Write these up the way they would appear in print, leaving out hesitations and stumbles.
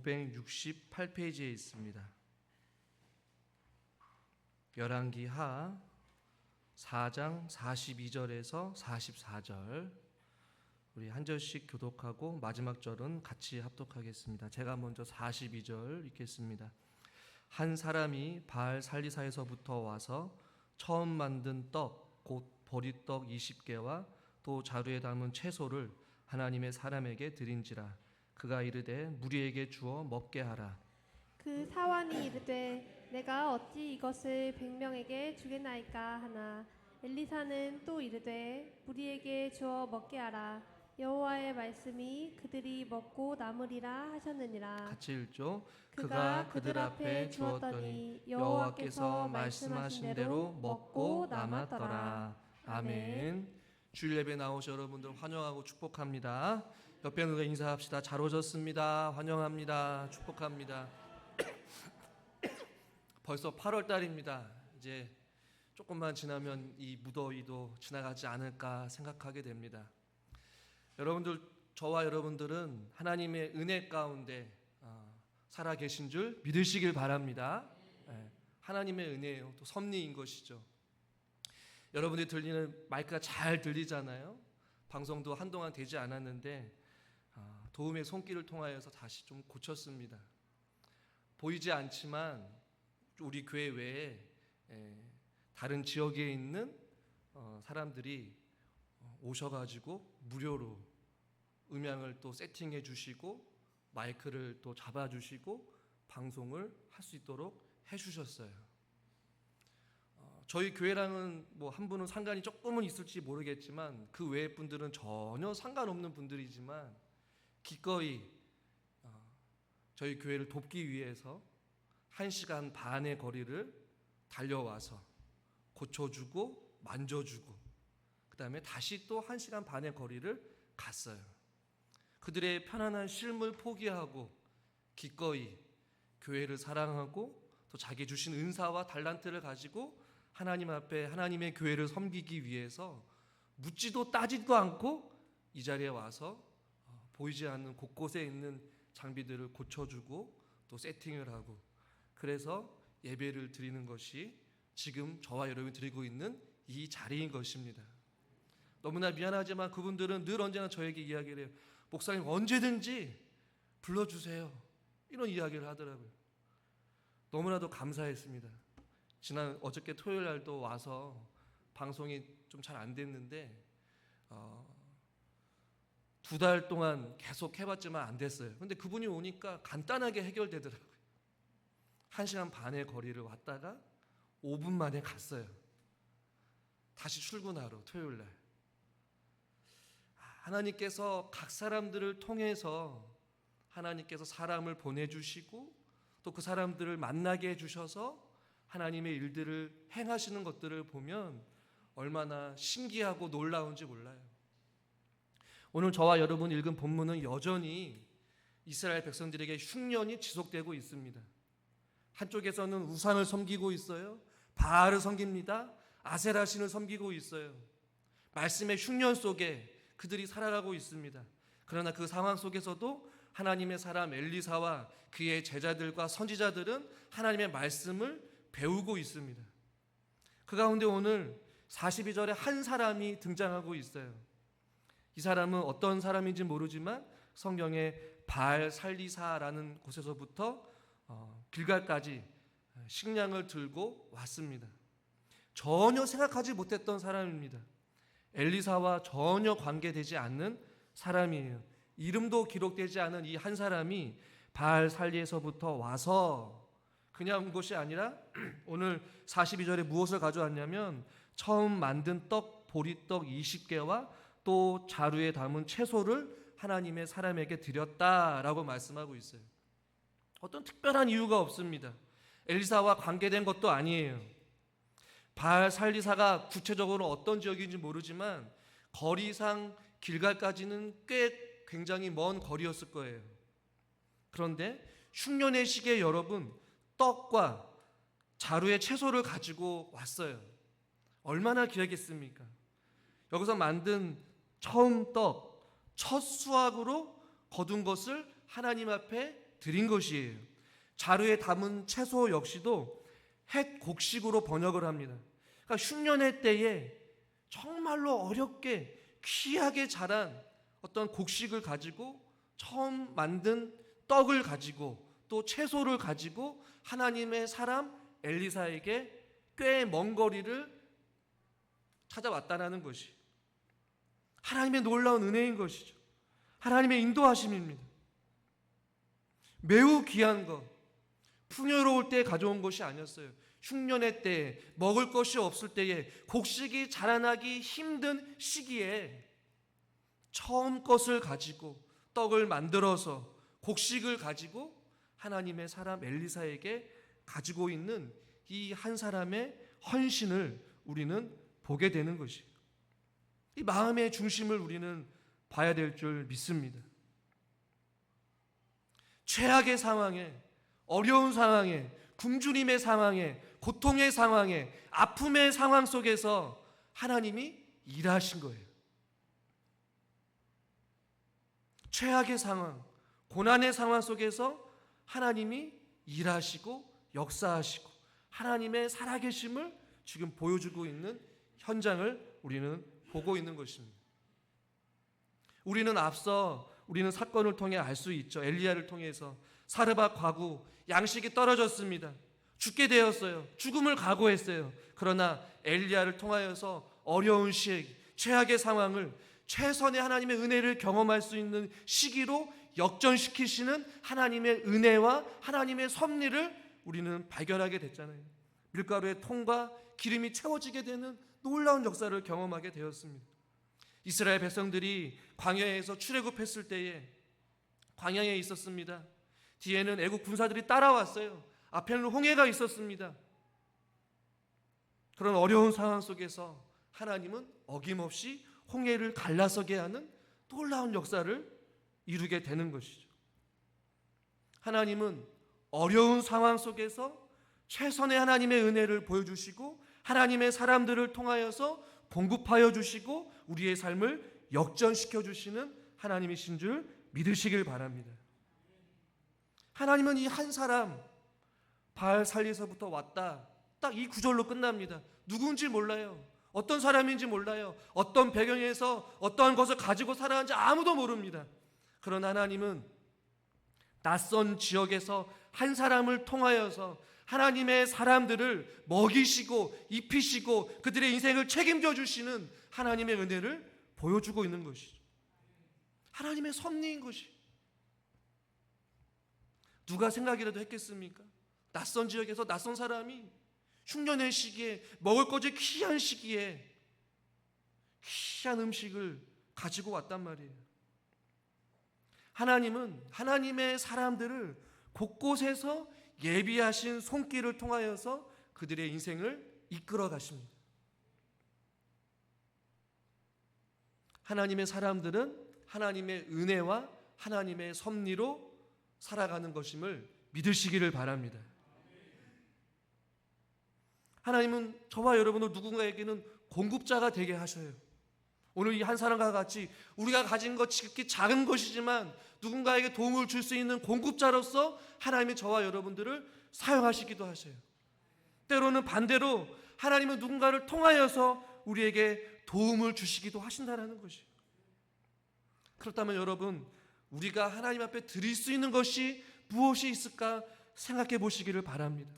568페이지에 있습니다. 열왕기 하 4장 42절에서 44절, 우리 한 절씩 교독하고 마지막 절은 같이 합독하겠습니다. 제가 먼저 42절 읽겠습니다. 한 사람이 바알 살리사에서부터 와서 처음 만든 떡 곧 보리떡 20개와 또 자루에 담은 채소를 하나님의 사람에게 드린지라. 그가 이르되 무리에게 주어 먹게 하라. 그 사환이 이르되 내가 어찌 이것을 100명에게 주겠나이까 하나 엘리사는 또 이르되 무리에게 주어 먹게 하라. 여호와의 말씀이 그들이 먹고 남으리라 하셨느니라. 같이 읽죠. 그가 그들 앞에 주었더니 여호와께서 말씀하신 대로 먹고 남았더라. 아멘. 주일 예배 나오신 여러분들 환영하고 축복합니다. 옆에 누가 인사합시다. 잘 오셨습니다. 환영합니다. 축복합니다. 벌써 8월 달입니다. 이제 조금만 지나면 이 무더위도 지나가지 않을까 생각하게 됩니다. 여러분들, 저와 여러분들은 하나님의 은혜 가운데 살아 계신 줄 믿으시길 바랍니다. 하나님의 은혜예요. 또 섭리인 것이죠. 여러분들이 들리는 마이크가 잘 들리잖아요. 방송도 한동안 되지 않았는데 도움의 손길을 통하여서 다시 좀 고쳤습니다. 보이지 않지만 우리 교회 외에 다른 지역에 있는 사람들이 오셔가지고 무료로 음향을 또 세팅해 주시고 마이크를 또 잡아주시고 방송을 할 수 있도록 해주셨어요. 저희 교회랑은 뭐 한 분은 상관이 조금은 있을지 모르겠지만 그 외의 분들은 전혀 상관없는 분들이지만 기꺼이 저희 교회를 돕기 위해서 1시간 반의 거리를 달려와서 고쳐주고 만져주고 그 다음에 다시 또 1시간 반의 거리를 갔어요. 그들의 편안한 쉼을 포기하고 기꺼이 교회를 사랑하고 또 자기 주신 은사와 달란트를 가지고 하나님 앞에 하나님의 교회를 섬기기 위해서 묻지도 따지도 않고 이 자리에 와서 보이지 않는 곳곳에 있는 장비들을 고쳐주고 또 세팅을 하고, 그래서 예배를 드리는 것이 지금 저와 여러분이 드리고 있는 이 자리인 것입니다. 너무나 미안하지만 그분들은 늘 언제나 저에게 이야기를 해요. 목사님 언제든지 불러주세요. 이런 이야기를 하더라고요. 너무나도 감사했습니다. 어저께 토요일 날도 와서 방송이 좀 잘 안 됐는데 2달 동안 계속 해봤지만 안 됐어요. 근데 그분이 오니까 간단하게 해결되더라고요. 1시간 반의 거리를 왔다가 5분 만에 갔어요. 다시 출근하러 토요일 날. 하나님께서 각 사람들을 통해서 하나님께서 사람을 보내주시고 또 그 사람들을 만나게 해주셔서 하나님의 일들을 행하시는 것들을 보면 얼마나 신기하고 놀라운지 몰라요. 오늘 저와 여러분 읽은 본문은 여전히 이스라엘 백성들에게 흉년이 지속되고 있습니다. 한쪽에서는 우상을 섬기고 있어요. 바알을 섬깁니다. 아세라 신을 섬기고 있어요. 말씀의 흉년 속에 그들이 살아가고 있습니다. 그러나 그 상황 속에서도 하나님의 사람 엘리사와 그의 제자들과 선지자들은 하나님의 말씀을 배우고 있습니다. 그 가운데 오늘 42절에 한 사람이 등장하고 있어요. 이 사람은 어떤 사람인지 모르지만 성경에 바알 살리사라는 곳에서부터 길갈까지 식량을 들고 왔습니다. 전혀 생각하지 못했던 사람입니다. 엘리사와 전혀 관계되지 않는 사람이에요. 이름도 기록되지 않은 이 한 사람이 바알 살리에서부터 와서 그냥 온 것이 아니라 오늘 42절에 무엇을 가져왔냐면 처음 만든 떡, 보리떡 20개와 또 자루에 담은 채소를 하나님의 사람에게 드렸다라고 말씀하고 있어요. 어떤 특별한 이유가 없습니다. 엘리사와 관계된 것도 아니에요. 바알 살리사가 구체적으로 어떤 지역인지 모르지만 거리상 길갈까지는 꽤 굉장히 먼 거리였을 거예요. 그런데 흉년의 시기에 여러분 떡과 자루의 채소를 가지고 왔어요. 얼마나 귀하겠습니까? 여기서 만든 처음 떡, 첫 수확으로 거둔 것을 하나님 앞에 드린 것이에요. 자루에 담은 채소 역시도 햇 곡식으로 번역을 합니다. 그러니까 흉년의 때에 정말로 어렵게 귀하게 자란 어떤 곡식을 가지고 처음 만든 떡을 가지고 또 채소를 가지고 하나님의 사람 엘리사에게 꽤 먼 거리를 찾아왔다라는 것이 하나님의 놀라운 은혜인 것이죠. 하나님의 인도하심입니다. 매우 귀한 것, 풍요로울 때 가져온 것이 아니었어요. 흉년의 때에, 먹을 것이 없을 때에, 곡식이 자라나기 힘든 시기에 처음 것을 가지고 떡을 만들어서 곡식을 가지고 하나님의 사람 엘리사에게 가지고 있는 이 한 사람의 헌신을 우리는 보게 되는 것이에요. 이 마음의 중심을 우리는 봐야 될 줄 믿습니다. 최악의 상황에, 어려운 상황에, 굶주림의 상황에, 고통의 상황에, 아픔의 상황 속에서 하나님이 일하신 거예요. 최악의 상황, 고난의 상황 속에서 하나님이 일하시고 역사하시고 하나님의 살아계심을 지금 보여주고 있는 현장을 우리는 보고 있는 것입니다. 우리는 사건을 통해 알 수 있죠. 엘리야를 통해서 사르밧 과구, 양식이 떨어졌습니다. 죽게 되었어요. 죽음을 각오했어요. 그러나 엘리야를 통하여서 어려운 시기, 최악의 상황을 최선의 하나님의 은혜를 경험할 수 있는 시기로 역전시키시는 하나님의 은혜와 하나님의 섭리를 우리는 발견하게 됐잖아요. 밀가루의 통과 기름이 채워지게 되는 놀라운 역사를 경험하게 되었습니다. 이스라엘 백성들이 광야에서 출애굽했을 때에 광야에 있었습니다. 뒤에는 애국 군사들이 따라왔어요. 앞에는 홍해가 있었습니다. 그런 어려운 상황 속에서 하나님은 어김없이 홍해를 갈라서게 하는 놀라운 역사를 이루게 되는 것이죠. 하나님은 어려운 상황 속에서 최선의 하나님의 은혜를 보여주시고 하나님의 사람들을 통하여서 공급하여 주시고 우리의 삶을 역전시켜 주시는 하나님이신 줄 믿으시길 바랍니다. 하나님은 이 한 사람 바알 살리서부터 왔다, 딱 이 구절로 끝납니다. 누군지 몰라요. 어떤 사람인지 몰라요. 어떤 배경에서 어떠한 것을 가지고 살아왔는지 아무도 모릅니다. 그러나 하나님은 낯선 지역에서 한 사람을 통하여서 하나님의 사람들을 먹이시고 입히시고 그들의 인생을 책임져 주시는 하나님의 은혜를 보여주고 있는 것이죠. 하나님의 섭리인 것이. 누가 생각이라도 했겠습니까? 낯선 지역에서 낯선 사람이 흉년의 시기에 먹을 것이 귀한 시기에 귀한 음식을 가지고 왔단 말이에요. 하나님은 하나님의 사람들을 곳곳에서 예비하신 손길을 통하여서 그들의 인생을 이끌어 가십니다. 하나님의 사람들은 하나님의 은혜와 하나님의 섭리로 살아가는 것임을 믿으시기를 바랍니다. 하나님은 저와 여러분을 누군가에게는 공급자가 되게 하셔요. 오늘 이 한 사람과 같이 우리가 가진 것 지극히 작은 것이지만 누군가에게 도움을 줄 수 있는 공급자로서 하나님이 저와 여러분들을 사용하시기도 하셔요. 때로는 반대로 하나님은 누군가를 통하여서 우리에게 도움을 주시기도 하신다는 것이에요. 그렇다면 여러분, 우리가 하나님 앞에 드릴 수 있는 것이 무엇이 있을까 생각해 보시기를 바랍니다.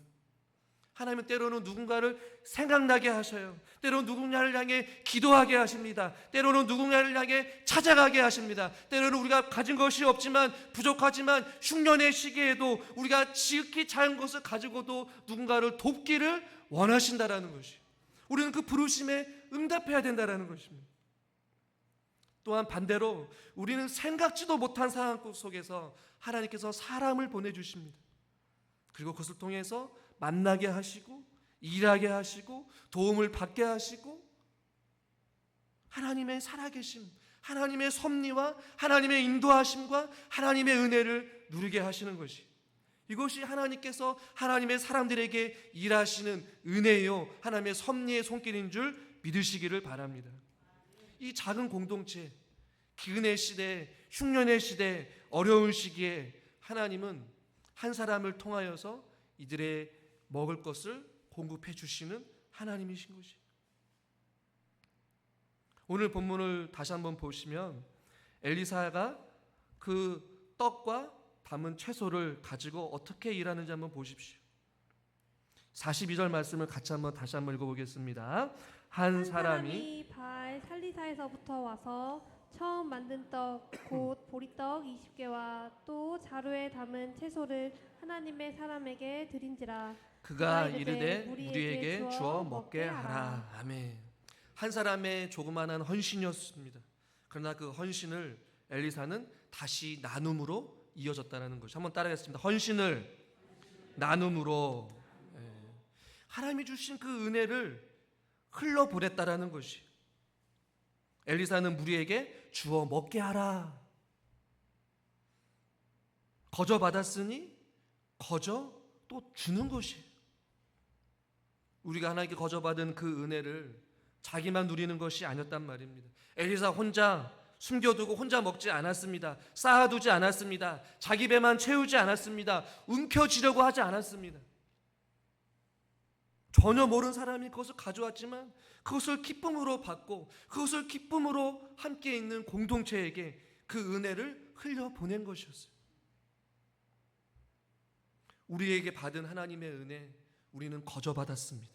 하나님은 때로는 누군가를 생각나게 하셔요. 때로는 누군가를 향해 기도하게 하십니다. 때로는 누군가를 향해 찾아가게 하십니다. 때로는 우리가 가진 것이 없지만 부족하지만 흉년의 시기에도 우리가 지극히 작은 것을 가지고도 누군가를 돕기를 원하신다라는 것이. 우리는 그 부르심에 응답해야 된다라는 것입니다. 또한 반대로 우리는 생각지도 못한 상황 속에서 하나님께서 사람을 보내주십니다. 그리고 그것을 통해서 만나게 하시고 일하게 하시고 도움을 받게 하시고 하나님의 살아계심, 하나님의 섭리와 하나님의 인도하심과 하나님의 은혜를 누리게 하시는 것이, 이것이 하나님께서 하나님의 사람들에게 일하시는 은혜요 하나님의 섭리의 손길인 줄 믿으시기를 바랍니다. 이 작은 공동체, 기근의 시대, 흉년의 시대, 어려운 시기에 하나님은 한 사람을 통하여서 이들의 먹을 것을 공급해 주시는 하나님이신 것이에요. 오늘 본문을 다시 한번 보시면 엘리사가 그 떡과 담은 채소를 가지고 어떻게 일하는지 한번 보십시오. 42절 말씀을 같이 다시 한번 읽어보겠습니다. 한 사람이 바알 살리사에서부터 와서 처음 만든 떡 곧 보리떡 20개와 또 자루에 담은 채소를 하나님의 사람에게 드린지라. 그가 이르되 우리에게 주어 먹게 하라. 아멘. 한 사람의 조그마한 헌신이었습니다. 그러나 그 헌신을 엘리사는 다시 나눔으로 이어졌다는 것이. 한번 따라하겠습니다. 헌신을 나눔으로. 하나님이 주신 그 은혜를 흘려보냈다라는 것이. 엘리사는 무리에게 주어 먹게 하라. 거저 받았으니 거저 또 주는 것이. 우리가 하나님께 거저 받은 그 은혜를 자기만 누리는 것이 아니었단 말입니다. 엘리사 혼자 숨겨두고 혼자 먹지 않았습니다. 쌓아두지 않았습니다. 자기 배만 채우지 않았습니다. 움켜쥐려고 하지 않았습니다. 전혀 모르는 사람이 그것을 가져왔지만 그것을 기쁨으로 받고 그것을 기쁨으로 함께 있는 공동체에게 그 은혜를 흘려보낸 것이었어요. 우리에게 받은 하나님의 은혜, 우리는 거저 받았습니다.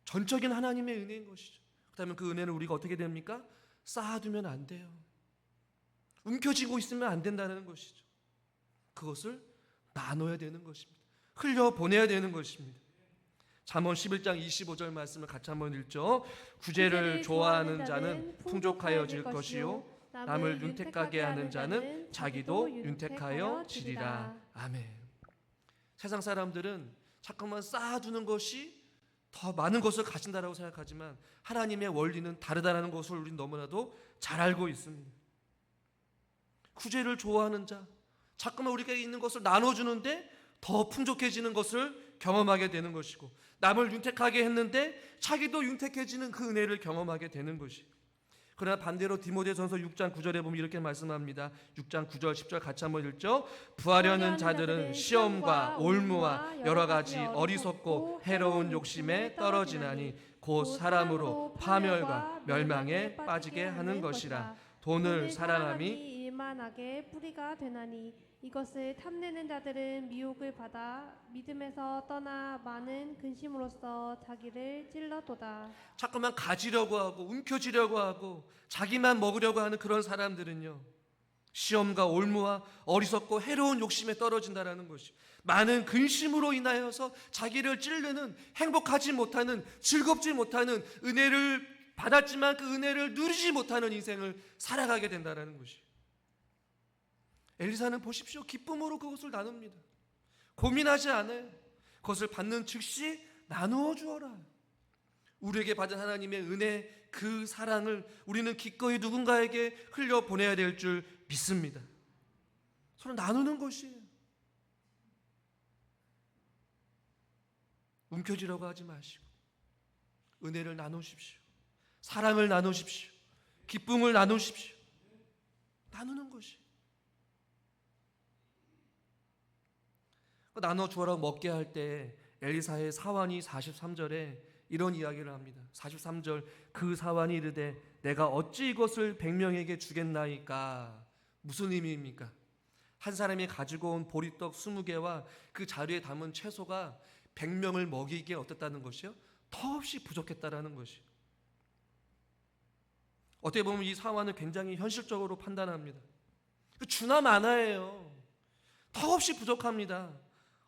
전적인 하나님의 은혜인 것이죠. 그렇다면 그 은혜는 우리가 어떻게 됩니까? 쌓아두면 안 돼요. 움켜쥐고 있으면 안 된다는 것이죠. 그것을 나눠야 되는 것입니다. 흘려보내야 되는 것입니다. 잠언 11장 25절 말씀을 같이 한번 읽죠. 구제를 좋아하는 자는 풍족하여질 것이요 남을 윤택하게 하는 자는 자기도 윤택하여 지리라. 아멘. 세상 사람들은 자꾸만 쌓아두는 것이 더 많은 것을 가진다라고 생각하지만 하나님의 원리는 다르다는 것을 우리는 너무나도 잘 알고 있습니다. 구제를 좋아하는 자, 자꾸만 우리가 있는 것을 나눠주는데 더 풍족해지는 것을 경험하게 되는 것이고, 남을 윤택하게 했는데 자기도 윤택해지는 그 은혜를 경험하게 되는 것이. 그러나 반대로 디모데전서 6장 9절에 보면 이렇게 말씀합니다. 6장 9절 10절 같이 한번 읽죠. 부하려는 자들은 시험과 올무와 여러 가지 어리석고 해로운 욕심에 떨어지나니 곧 사람으로 파멸과 멸망에 빠지게 하는 것이라. 돈을 사랑함이 일만하게 뿌리가 되나니 이것을 탐내는 자들은 미혹을 받아 믿음에서 떠나 많은 근심으로써 자기를 찔러도다. 자꾸만 가지려고 하고 움켜쥐려고 하고 자기만 먹으려고 하는 그런 사람들은요, 시험과 올무와 어리석고 해로운 욕심에 떨어진다라는 것이, 많은 근심으로 인하여서 자기를 찌르는, 행복하지 못하는, 즐겁지 못하는, 은혜를 받았지만 그 은혜를 누리지 못하는 인생을 살아가게 된다라는 것이. 엘리사는 보십시오. 기쁨으로 그것을 나눕니다. 고민하지 않아요. 그것을 받는 즉시 나누어 주어라. 우리에게 받은 하나님의 은혜, 그 사랑을 우리는 기꺼이 누군가에게 흘려보내야 될 줄 믿습니다. 서로 나누는 것이에요. 움켜쥐려고 하지 마시고 은혜를 나누십시오. 사랑을 나누십시오. 기쁨을 나누십시오. 나누는 것이. 나눠 주어라고 먹게 할 때 엘리사의 사환이 43절에 이런 이야기를 합니다. 43절, 그 사환이 이르되 내가 어찌 이것을 100명에게 주겠나이까. 무슨 의미입니까? 한 사람이 가지고 온 보리떡 20개와 그 자루에 담은 채소가 100명을 먹이기에 어떻다는 것이요? 더없이 부족했다라는 것이. 어떻게 보면 이 사환은 굉장히 현실적으로 판단합니다. 주나 마나예요. 더없이 부족합니다.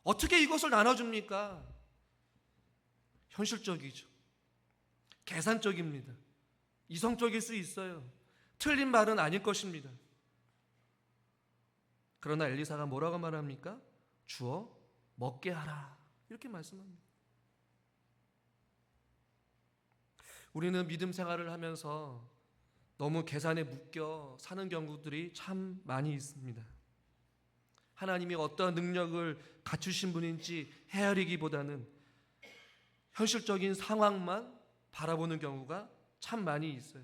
어떻게 이것을 나눠줍니까? 현실적이죠. 계산적입니다. 이성적일 수 있어요. 틀린 말은 아닐 것입니다. 그러나 엘리사가 뭐라고 말합니까? 주어 먹게 하라. 이렇게 말씀합니다. 우리는 믿음 생활을 하면서 너무 계산에 묶여 사는 경우들이 참 많이 있습니다. 하나님이 어떠한 능력을 갖추신 분인지 헤아리기보다는 현실적인 상황만 바라보는 경우가 참 많이 있어요.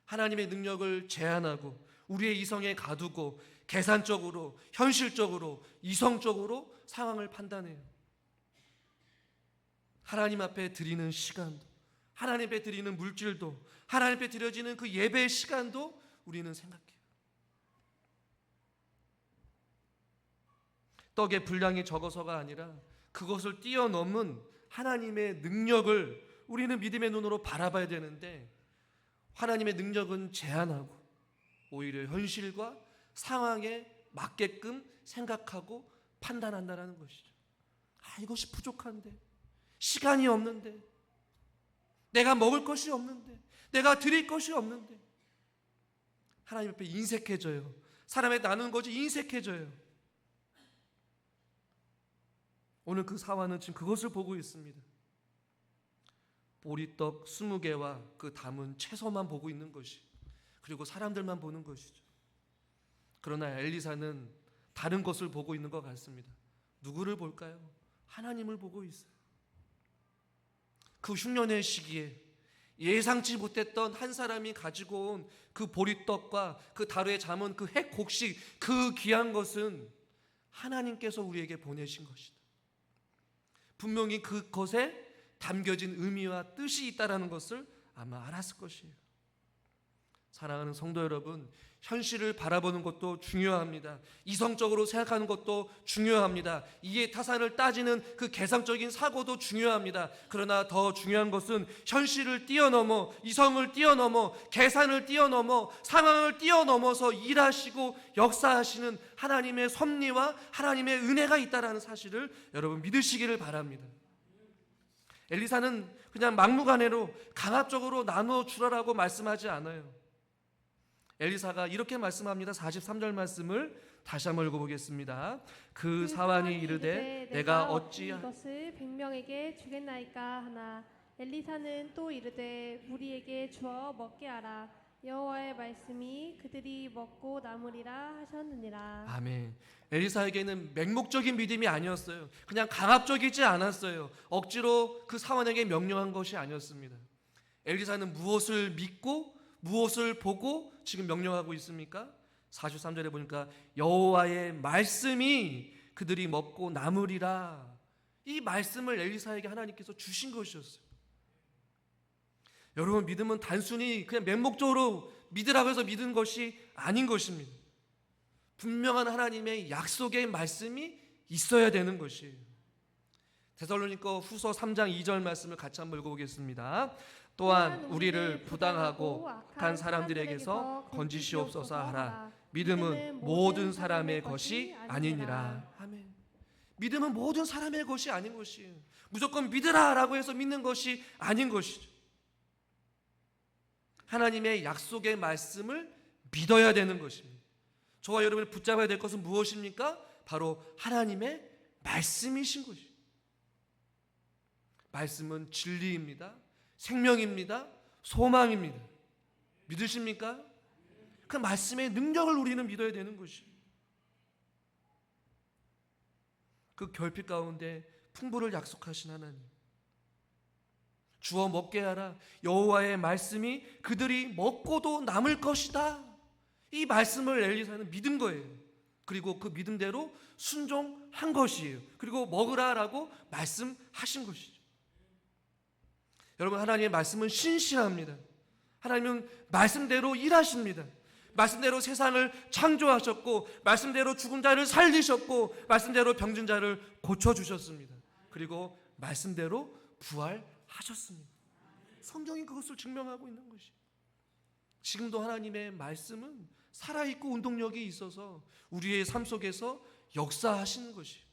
하나님의 능력을 제한하고 우리의 이성에 가두고 계산적으로, 현실적으로, 이성적으로 상황을 판단해요. 하나님 앞에 드리는 시간도, 하나님 앞에 드리는 물질도, 하나님 앞에 드려지는 그 예배의 시간도 우리는 생각해요. 떡의 분량이 적어서가 아니라 그것을 뛰어넘은 하나님의 능력을 우리는 믿음의 눈으로 바라봐야 되는데, 하나님의 능력은 제한하고 오히려 현실과 상황에 맞게끔 생각하고 판단한다는 것이죠. 이것이 부족한데, 시간이 없는데, 내가 먹을 것이 없는데, 내가 드릴 것이 없는데, 하나님 앞에 인색해져요. 사람의 나누는 것이 인색해져요. 오늘 그 사화는 지금 그것을 보고 있습니다. 보리떡 20개와 그 담은 채소만 보고 있는 것이, 그리고 사람들만 보는 것이죠. 그러나 엘리사는 다른 것을 보고 있는 것 같습니다. 누구를 볼까요? 하나님을 보고 있어요. 그 흉년의 시기에 예상치 못했던 한 사람이 가지고 온 그 보리떡과 그 다루에 잠은 그 핵곡식, 그 귀한 것은 하나님께서 우리에게 보내신 것이다. 분명히 그것에 담겨진 의미와 뜻이 있다는 것을 아마 알았을 것이에요. 사랑하는 성도 여러분, 현실을 바라보는 것도 중요합니다. 이성적으로 생각하는 것도 중요합니다. 이해 타산을 따지는 그 계산적인 사고도 중요합니다. 그러나 더 중요한 것은 현실을 뛰어넘어, 이성을 뛰어넘어, 계산을 뛰어넘어, 상황을 뛰어넘어서 일하시고 역사하시는 하나님의 섭리와 하나님의 은혜가 있다는 사실을 여러분 믿으시기를 바랍니다. 엘리사는 그냥 막무가내로 강압적으로 나누어 주라라고 말씀하지 않아요. 엘리사가 이렇게 말씀합니다. 43절 말씀을 다시 한번 읽어보겠습니다. 그 사환이 이르되 내가 어찌 이것을 100명에게 주겠나이까 하나 엘리사는 또 이르되 무리에게 주어 먹게 하라. 여호와의 말씀이 그들이 먹고 남으리라 하셨느니라. 아멘. 엘리사에게는 맹목적인 믿음이 아니었어요. 그냥 강압적이지 않았어요. 억지로 그 사환에게 명령한 것이 아니었습니다. 엘리사는 무엇을 믿고 무엇을 보고 지금 명령하고 있습니까? 43절에 보니까 여호와의 말씀이 그들이 먹고 남으리라. 이 말씀을 엘리사에게 하나님께서 주신 것이었어요. 여러분, 믿음은 단순히 그냥 맹목적으로 믿으라고 해서 믿은 것이 아닌 것입니다. 분명한 하나님의 약속의 말씀이 있어야 되는 것이에요. 데살로니가 후서 3장 2절 말씀을 같이 한번 읽어보겠습니다. 또한 우리를 부당하고 악한 사람들에게서 건지시옵소서 하라. 믿음은 모든 사람의 것이 아니니라. 아멘. 믿음은 모든 사람의 것이 아닌 것이에요. 무조건 믿으라라고 해서 믿는 것이 아닌 것이죠. 하나님의 약속의 말씀을 믿어야 되는 것입니다. 저와 여러분이 붙잡아야 될 것은 무엇입니까? 바로 하나님의 말씀이신 것이죠. 말씀은 진리입니다. 생명입니다. 소망입니다. 믿으십니까? 그 말씀의 능력을 우리는 믿어야 되는 것이에요. 그 결핍 가운데 풍부를 약속하신 하나님, 주어 먹게 하라. 여호와의 말씀이 그들이 먹고도 남을 것이다. 이 말씀을 엘리사는 믿은 거예요. 그리고 그 믿음대로 순종한 것이에요. 그리고 먹으라라고 말씀하신 것이죠. 여러분, 하나님의 말씀은 신실합니다. 하나님은 말씀대로 일하십니다. 말씀대로 세상을 창조하셨고, 말씀대로 죽은 자를 살리셨고, 말씀대로 병든 자를 고쳐주셨습니다. 그리고 말씀대로 부활하셨습니다. 성경이 그것을 증명하고 있는 것이. 지금도 하나님의 말씀은 살아있고 운동력이 있어서 우리의 삶 속에서 역사하시는 것이.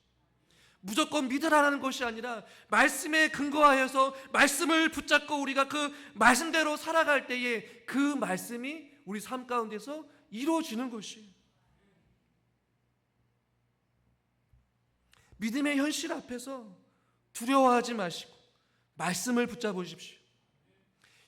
무조건 믿으라는 것이 아니라 말씀에 근거하여서 말씀을 붙잡고 우리가 그 말씀대로 살아갈 때에 그 말씀이 우리 삶 가운데서 이루어지는 것이에요. 믿음의 현실 앞에서 두려워하지 마시고 말씀을 붙잡으십시오.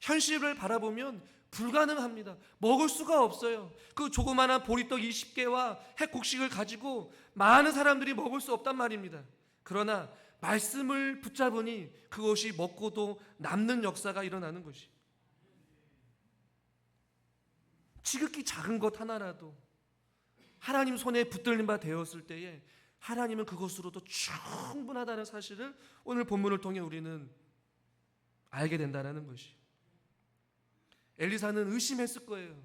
현실을 바라보면 불가능합니다. 먹을 수가 없어요. 그 조그마한 보리떡 20개와 핵곡식을 가지고 많은 사람들이 먹을 수 없단 말입니다. 그러나 말씀을 붙잡으니 그것이 먹고도 남는 역사가 일어나는 것이. 지극히 작은 것 하나라도 하나님 손에 붙들린 바 되었을 때에 하나님은 그것으로도 충분하다는 사실을 오늘 본문을 통해 우리는 알게 된다는 것이. 엘리사는 의심했을 거예요.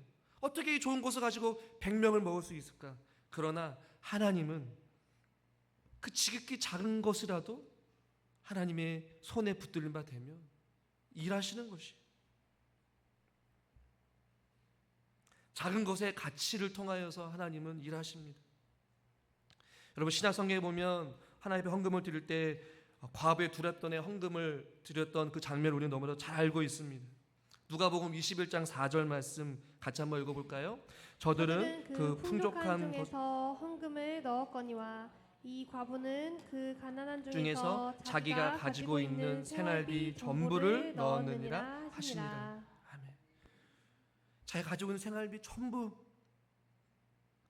어떻게 이 좋은 것을 가지고 100명을 먹을 수 있을까? 그러나 하나님은 그 지극히 작은 것이라도 하나님의 손에 붙들린 바 되면 일하시는 것이. 작은 것의 가치를 통하여서 하나님은 일하십니다. 여러분 신약 성경에 보면 하나님 앞에 헌금을 드릴 때 과부의 두렙돈에 헌금을 드렸던 그 장면을 우리는 너무나 잘 알고 있습니다. 누가복음 21장 4절 말씀 같이 한번 읽어볼까요? 저들은 그 풍족한 중에서 헌금을 넣었거니와 이 과부는 그 가난한 중에서 자기가 가지고 있는 생활비 전부를 넣었느니라 하시니라. 아멘. 자기가 가지고 있는 생활비 전부,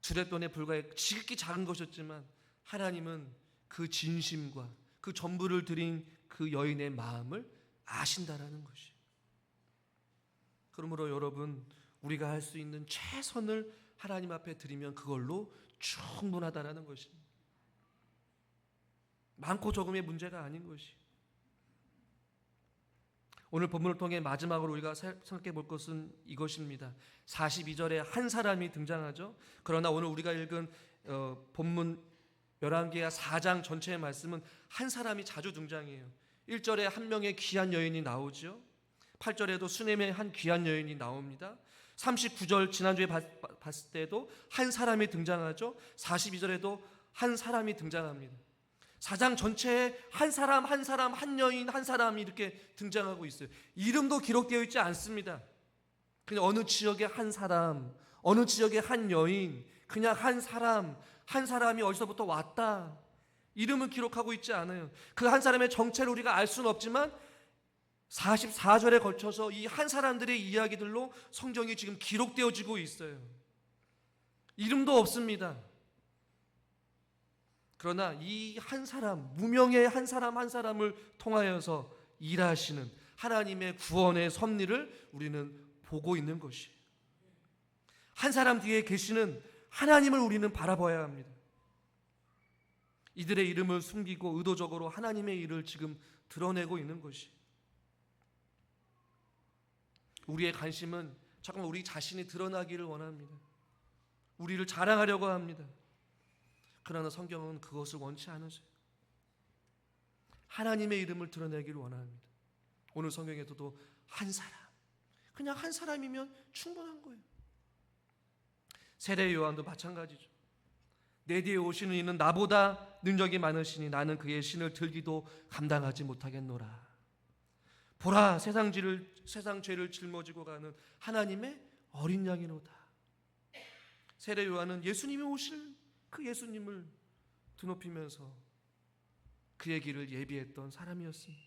두렙돈에 불과해 지극히 작은 것이었지만 하나님은 그 진심과 그 전부를 드린 그 여인의 마음을 아신다라는 것이. 그러므로 여러분, 우리가 할 수 있는 최선을 하나님 앞에 드리면 그걸로 충분하다라는 것입니다. 많고 적음의 문제가 아닌 것이. 오늘 본문을 통해 마지막으로 우리가 생각해 볼 것은 이것입니다. 42절에 한 사람이 등장하죠. 그러나 오늘 우리가 읽은 본문 열왕기하 4장 전체의 말씀은 한 사람이 자주 등장해요. 1절에 한 명의 귀한 여인이 나오죠. 8절에도 수넴의 한 귀한 여인이 나옵니다. 39절 지난주에 봤을 때도 한 사람이 등장하죠. 42절에도 한 사람이 등장합니다. 4장 전체에 한 사람, 한 사람, 한 여인, 한 사람이 이렇게 등장하고 있어요. 이름도 기록되어 있지 않습니다. 그냥 어느 지역의 한 사람, 어느 지역의 한 여인, 그냥 한 사람, 한 사람이 어디서부터 왔다, 이름을 기록하고 있지 않아요. 그 한 사람의 정체를 우리가 알 수는 없지만 44절에 걸쳐서 이 한 사람들의 이야기들로 성경이 지금 기록되어지고 있어요. 이름도 없습니다. 그러나 이 한 사람, 무명의 한 사람 한 사람을 통하여서 일하시는 하나님의 구원의 섭리를 우리는 보고 있는 것이에요. 한 사람 뒤에 계시는 하나님을 우리는 바라봐야 합니다. 이들의 이름을 숨기고 의도적으로 하나님의 일을 지금 드러내고 있는 것이. 우리의 관심은 잠깐 우리 자신이 드러나기를 원합니다. 우리를 자랑하려고 합니다. 그러나 성경은 그것을 원치 않으세요. 하나님의 이름을 드러내기를 원합니다. 오늘 성경에서도 한 사람, 그냥 한 사람이면 충분한 거예요. 세례 요한도 마찬가지죠. 내 뒤에 오시는 이는 나보다 능력이 많으시니 나는 그의 신을 들기도 감당하지 못하겠노라. 보라, 세상 죄를 짊어지고 가는 하나님의 어린 양이로다. 세례 요한은 예수님이 오실 그 예수님을 드높이면서 그의 길을 예비했던 사람이었습니다.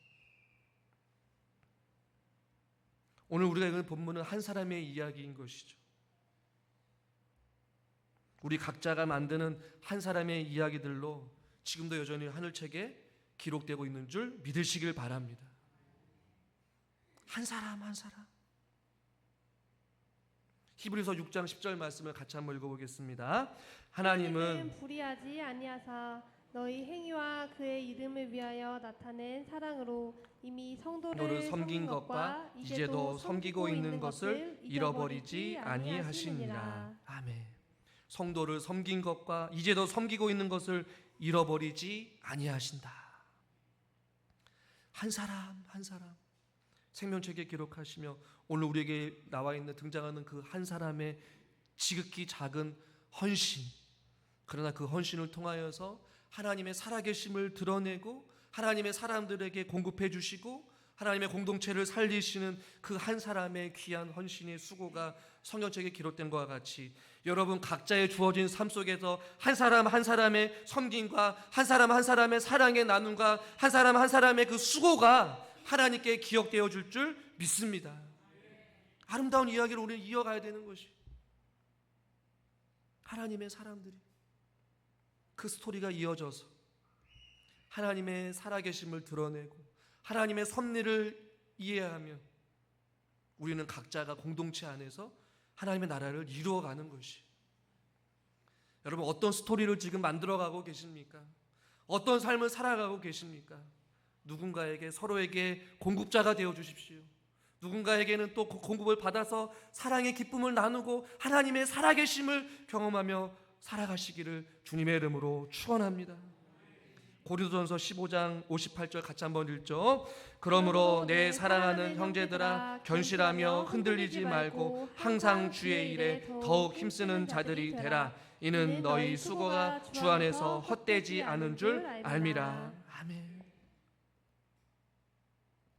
오늘 우리가 읽은 본문은 한 사람의 이야기인 것이죠. 우리 각자가 만드는 한 사람의 이야기들로 지금도 여전히 하늘책에 기록되고 있는 줄 믿으시길 바랍니다. 한 사람 한 사람. 히브리서 6장 10절 말씀을 같이 한번 읽어보겠습니다. 하나님은 불의하지 아니하사 너희 행위와 그의 이름을 위하여 나타낸 사랑으로 이미 성도를 섬긴 것과 이제도 섬기고 있는 것을 잃어버리지 아니하시니라. 아멘. 성도를 섬긴 것과 이제도 섬기고 있는 것을 잃어버리지 아니하신다. 한 사람 한 사람 생명책에 기록하시며 오늘 우리에게 나와 있는 등장하는 그 한 사람의 지극히 작은 헌신, 그러나 그 헌신을 통하여서 하나님의 살아계심을 드러내고 하나님의 사람들에게 공급해 주시고 하나님의 공동체를 살리시는 그 한 사람의 귀한 헌신의 수고가 성경책에 기록된 것과 같이 여러분 각자의 주어진 삶 속에서 한 사람 한 사람의 섬김과 한 사람 한 사람의 사랑의 나눔과 한 사람 한 사람의 그 수고가 하나님께 기억되어 줄 줄 믿습니다. 아름다운 이야기를 우리는 이어가야 되는 것이. 하나님의 사람들이 그 스토리가 이어져서 하나님의 살아계심을 드러내고 하나님의 섭리를 이해하며 우리는 각자가 공동체 안에서 하나님의 나라를 이루어가는 것이. 여러분 어떤 스토리를 지금 만들어가고 계십니까? 어떤 삶을 살아가고 계십니까? 누군가에게 서로에게 공급자가 되어 주십시오. 누군가에게는 또 공급을 받아서 사랑의 기쁨을 나누고 하나님의 살아계심을 경험하며 살아가시기를 주님의 이름으로 축원합니다. 고린도전서 15장 58절 같이 한번 읽죠. 그러므로 내 사랑하는 형제들아 견실하며 흔들리지 말고 항상 주의 일에 더욱 힘쓰는 자들이 되라. 이는 너희 수고가 주 안에서 헛되지 않은 줄 알미라. 아멘.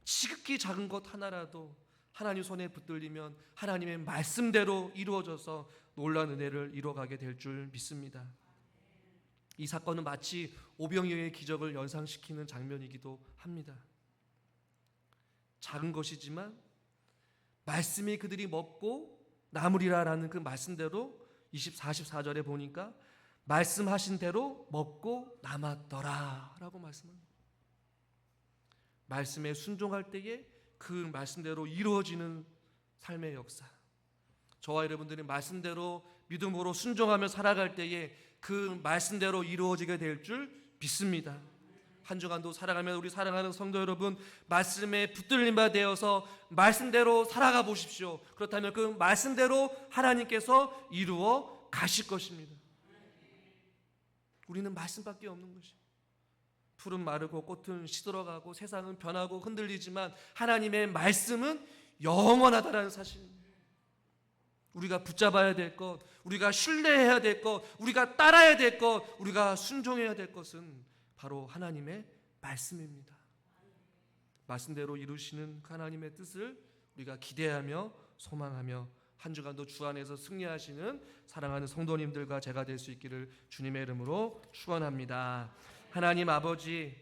지극히 작은 것 하나라도 하나님 손에 붙들리면 하나님의 말씀대로 이루어져서 놀라운 은혜를 이뤄가게 될 줄 믿습니다. 이 사건은 마치 오병이어의 기적을 연상시키는 장면이기도 합니다. 작은 것이지만 말씀이 그들이 먹고 남으리라라는 그 말씀대로 44절에 보니까 말씀하신 대로 먹고 남았더라 라고 말씀합니다. 말씀에 순종할 때에 그 말씀대로 이루어지는 삶의 역사, 저와 여러분들이 말씀대로 믿음으로 순종하며 살아갈 때에 그 말씀대로 이루어지게 될 줄 믿습니다. 한 주간도 살아가면 우리 사랑하는 성도 여러분, 말씀에 붙들린 바 되어서 말씀대로 살아가 보십시오. 그렇다면 그 말씀대로 하나님께서 이루어 가실 것입니다. 우리는 말씀밖에 없는 것입니다. 풀은 마르고 꽃은 시들어가고 세상은 변하고 흔들리지만 하나님의 말씀은 영원하다라는 사실입니다. 우리가 붙잡아야 될 것, 우리가 신뢰해야 될 것, 우리가 따라야 될 것, 우리가 순종해야 될 것은 바로 하나님의 말씀입니다. 말씀대로 이루시는 하나님의 뜻을 우리가 기대하며 소망하며 한 주간도 주 안에서 승리하시는 사랑하는 성도님들과 제가 될 수 있기를 주님의 이름으로 축원합니다. 하나님 아버지,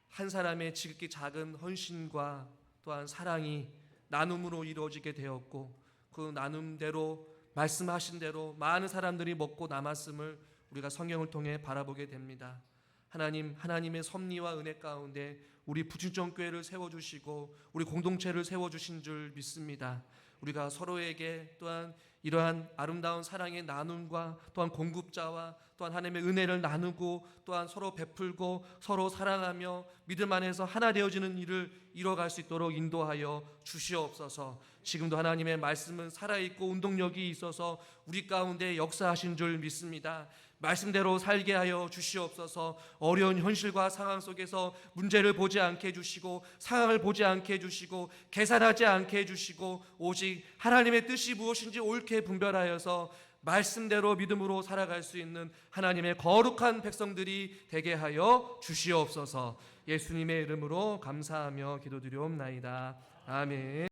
한 사람의 지극히 작은 헌신과 또한 사랑이 나눔으로 이루어지게 되었고 그 나눔대로 말씀하신 대로 많은 사람들이 먹고 남았음을 우리가 성경을 통해 바라보게 됩니다. 하나님, 하나님의 섭리와 은혜 가운데 우리 부춘정교회를 세워주시고 우리 공동체를 세워주신 줄 믿습니다. 우리가 서로에게 또한 이러한 아름다운 사랑의 나눔과 또한 공급자와 또한 하나님의 은혜를 나누고 또한 서로 베풀고 서로 사랑하며 믿음 안에서 하나 되어지는 일을 이뤄갈 수 있도록 인도하여 주시옵소서. 지금도 하나님의 말씀은 살아있고 운동력이 있어서 우리 가운데 역사하신 줄 믿습니다. 말씀대로 살게 하여 주시옵소서. 어려운 현실과 상황 속에서 문제를 보지 않게 해주시고 상황을 보지 않게 해주시고 계산하지 않게 해주시고 오직 하나님의 뜻이 무엇인지 옳게 분별하여서 말씀대로 믿음으로 살아갈 수 있는 하나님의 거룩한 백성들이 되게 하여 주시옵소서. 예수님의 이름으로 감사하며 기도드리옵나이다. 아멘.